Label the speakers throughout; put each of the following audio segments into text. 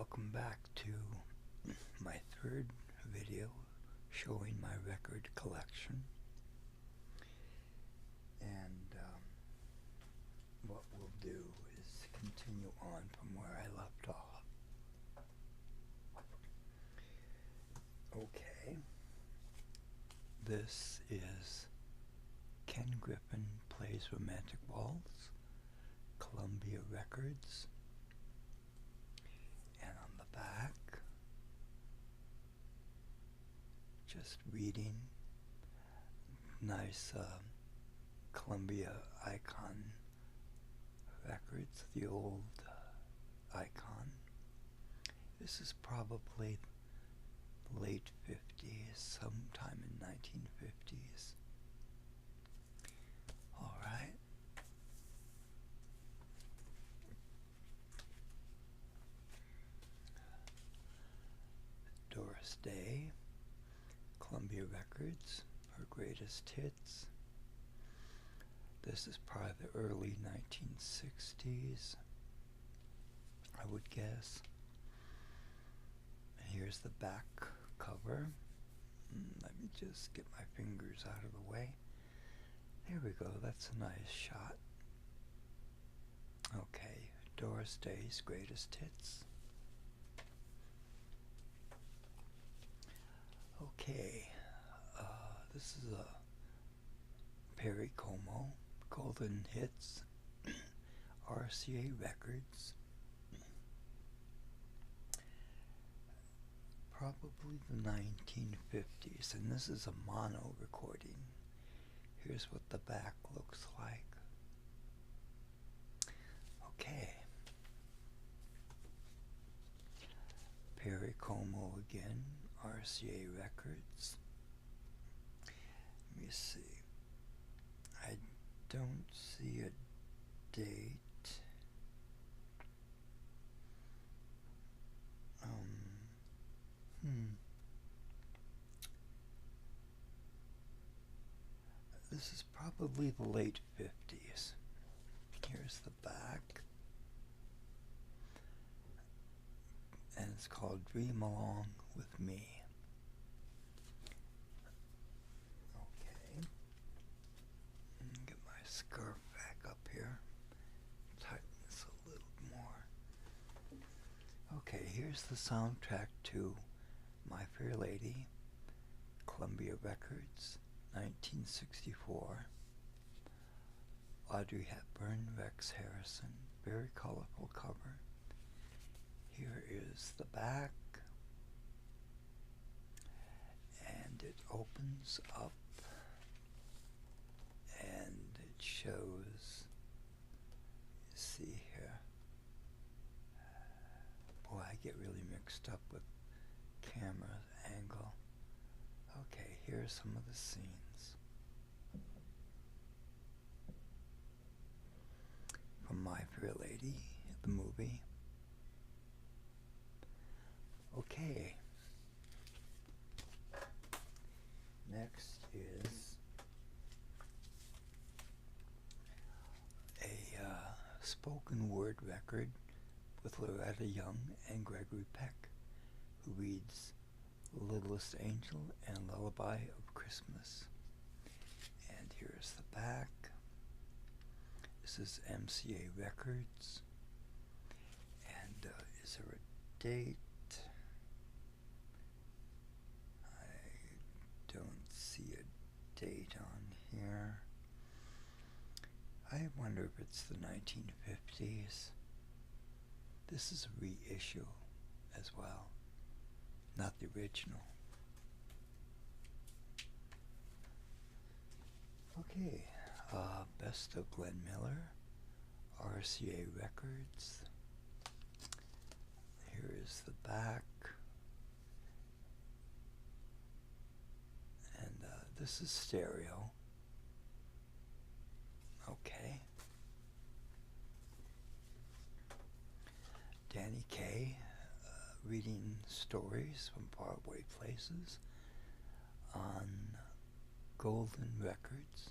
Speaker 1: Welcome back to my third video showing my record collection. And what we'll do is continue on from where I left off. Okay, this is Ken Griffin Plays Romantic Waltz, Columbia Records. And on the back, just reading, nice Columbia Icon records, the old Icon. This is probably late 50s, sometime in 1950s. All right. Doris Day, Columbia Records, her greatest hits. This is probably the early 1960s, I would guess. And here's the back cover. Let me just get my fingers out of the way. There we go, that's a nice shot. Okay, Doris Day's greatest hits. Okay, this is a Perry Como, Golden Hits, RCA Records. Probably the 1950s, and this is a mono recording. Here's what the back looks like. Okay. Perry Como again, RCA Records. Let me see. I don't see a date. This is probably the late 50s. Here's the back. And it's called Dream Along with Me. Okay. Get my scarf back up here. Tighten this a little more. Okay, here's the soundtrack to My Fair Lady, Columbia Records, 1964. Audrey Hepburn, Rex Harrison, very colorful cover. Here is the back, and it opens up, and it shows, you see here, boy, I get really mixed up with camera angle. Okay, here are some of the scenes. From My Fair Lady, the movie. Okay. Next is a spoken word record with Loretta Young and Gregory Peck, who reads Littlest Angel and Lullaby of Christmas. And here's the back. This is MCA Records. And is there a date? I don't see a date on here. I wonder if it's the 1950s. This is a reissue as well, not the original. Okay, Best of Glenn Miller, RCA Records. Here is the back. And this is stereo. Okay. Danny Kaye, reading stories from faraway places on Golden Records.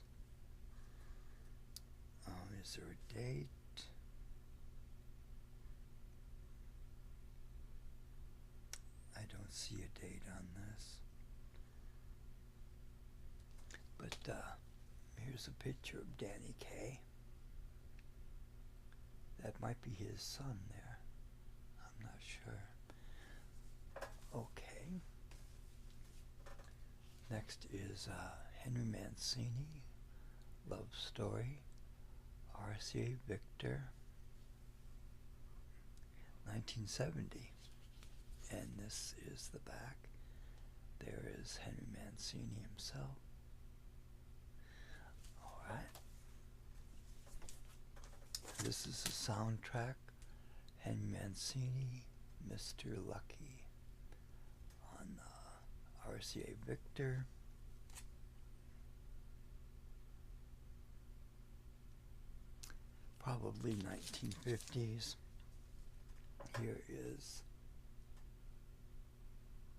Speaker 1: Is there a date? see a date on this. But here's a picture of Danny Kaye. That might be his son there. I'm not sure. Okay. Next is Henry Mancini, Love Story, RCA Victor, 1970. And this is the back. There is Henry Mancini himself. Alright. This is the soundtrack. Henry Mancini, Mr. Lucky on RCA Victor. Probably 1950s. Here is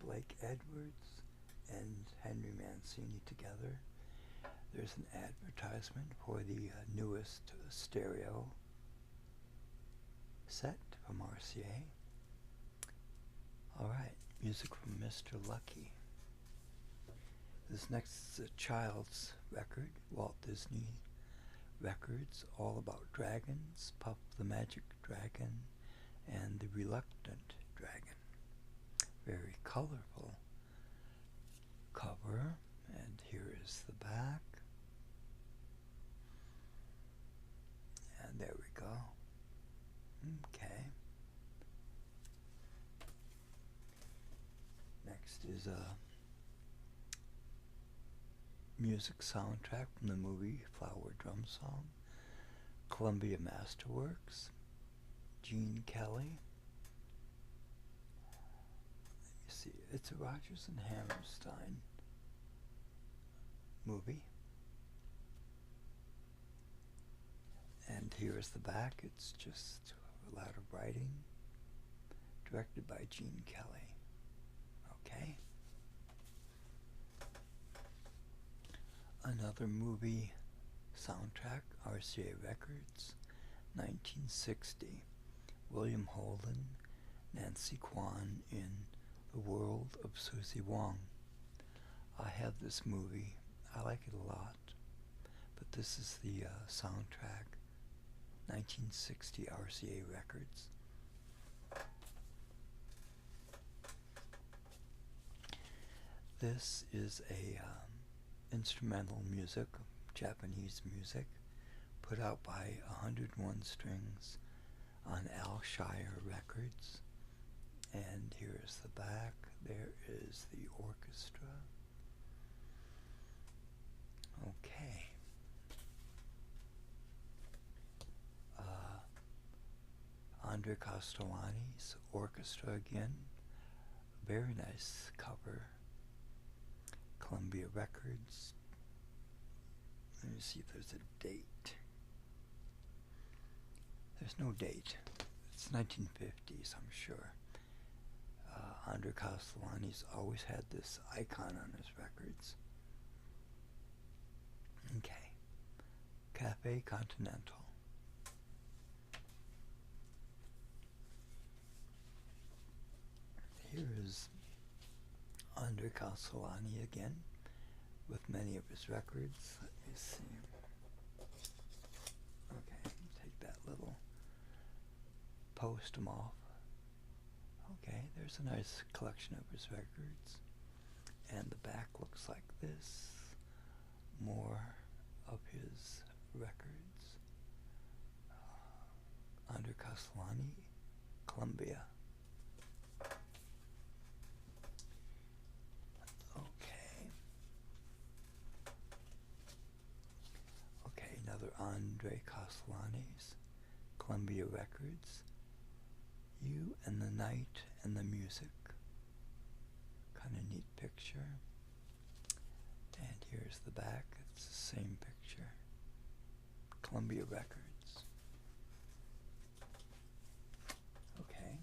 Speaker 1: Blake Edwards and Henry Mancini together. There's an advertisement for the newest stereo set from RCA. Alright, music from Mr. Lucky. This next is a child's record, Walt Disney Records, all about dragons, Puff the Magic Dragon, and the Reluctant Dragon. Very colorful cover, and here is the back. And there we go. Okay. Next is a music soundtrack from the movie Flower Drum Song, Columbia Masterworks, Gene Kelly. Let me see, it's a Rodgers and Hammerstein movie. And here is the back. It's just a lot of writing, directed by Gene Kelly. Okay. Another movie soundtrack, RCA Records, 1960. William Holden, Nancy Kwan in The World of Susie Wong. I have this movie. I like it a lot. But this is the soundtrack, 1960 RCA Records. This is a instrumental music, Japanese music, put out by 101 Strings on Al Shire Records. And here's the back. There is the orchestra. Okay. Andre Castellani's orchestra again. Very nice cover. Columbia Records. Let me see if there's a date. There's no date. It's 1950s, I'm sure. Andre Castellani's always had this icon on his records. Okay. Cafe Continental. Here is Andre Castellani again, with many of his records. Let me see. Okay, take that little post off. Okay, there's a nice collection of his records. And the back looks like this. More of his records. Andre Castellani, Columbia. Okay, another Andre Castellani's, Columbia Records. You and the Night and the Music. Kind of neat picture. And here's the back. It's the same picture. Columbia Records. Okay.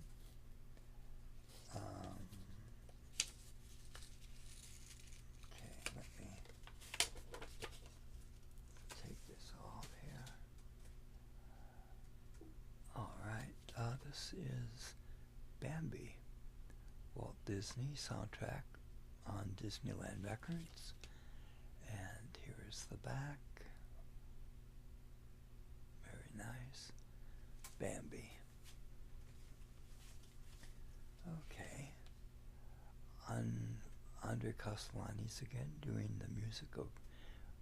Speaker 1: Okay, let me take this off here. Alright, this is Bambi, Walt Disney soundtrack on Disneyland Records. And here's the back. Very nice. Bambi. Okay. Andre Castellani's again doing the music of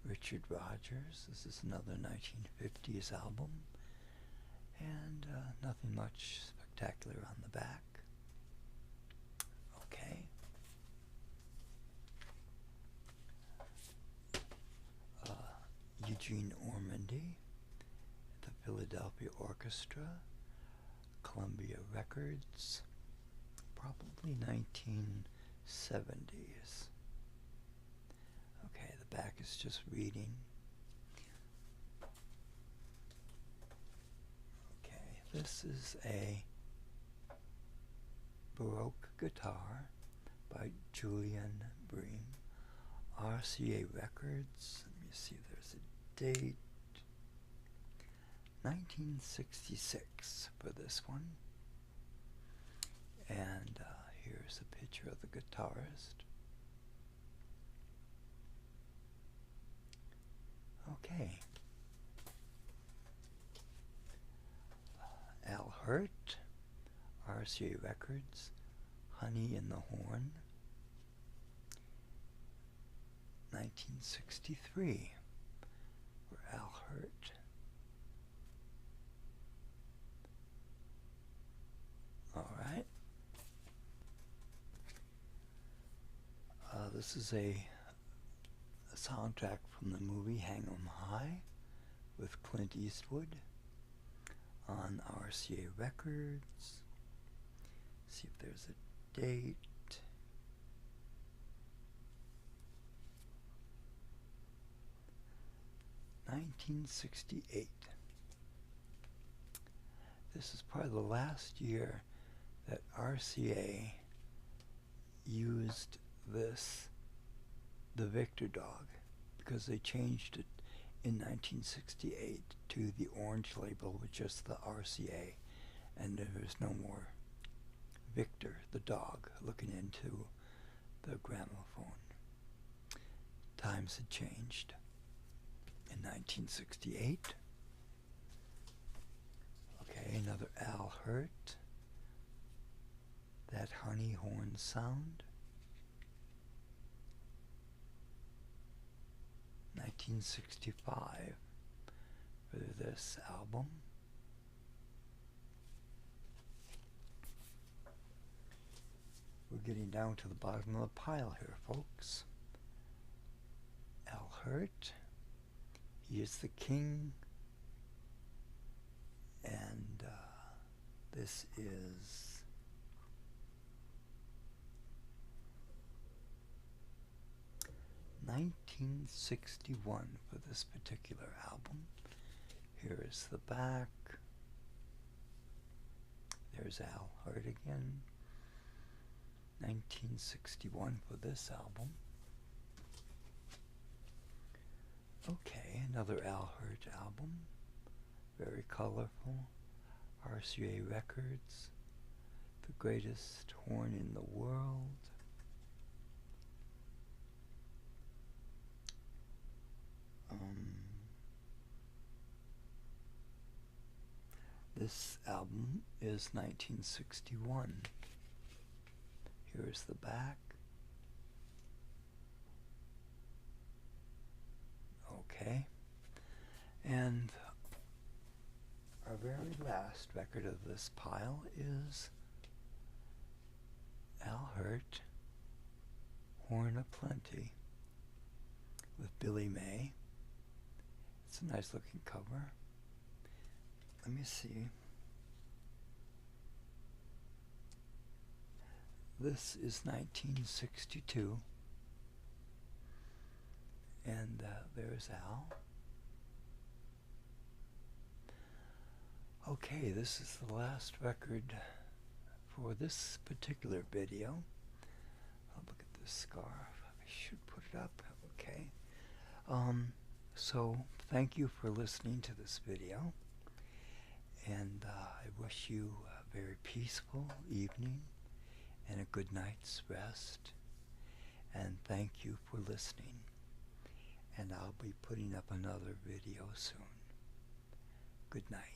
Speaker 1: Richard Rodgers. This is another 1950s album. And nothing much spectacular on the back. Okay. Eugene Ormandy, the Philadelphia Orchestra, Columbia Records, probably 1970s. Okay, the back is just reading. Okay, this is a Baroque guitar by Julian Bream, RCA Records. Let me see, there's a date. 1966 for this one. And here's a picture of the guitarist. Okay. Al Hirt, RCA Records, Honey in the Horn, 1963 for Al Hirt. All right. This is a soundtrack from the movie Hang 'em High with Clint Eastwood on RCA Records. See if there's a date. (1968). This is probably the last year that RCA used the Victor dog, because they changed it in 1968 to the orange label with just the RCA, and there was no more Victor the dog looking into the gramophone. Times had changed in 1968. Okay, another Al Hirt, That Honey Horn Sound, 1965 for this album. We're getting down to the bottom of the pile here, folks. Al Hirt, He is the King, and this is $1961 for this particular album. Here is the back. There's Al Hirt again. 1961 for this album. Okay, another Al Hirt album. Very colorful. RCA Records. The Greatest Horn in the World. This album is 1961. Here's the back. Okay. And our very last record of this pile is Al Hirt, Horn of Plenty, with Billy May. It's a nice looking cover. Let me see. This is 1962. And there's Al. Okay, this is the last record for this particular video. Oh, look at this scarf. I should put it up. Okay. So thank you for listening to this video, and I wish you a very peaceful evening and a good night's rest. And thank you for listening. And I'll be putting up another video soon. Good night.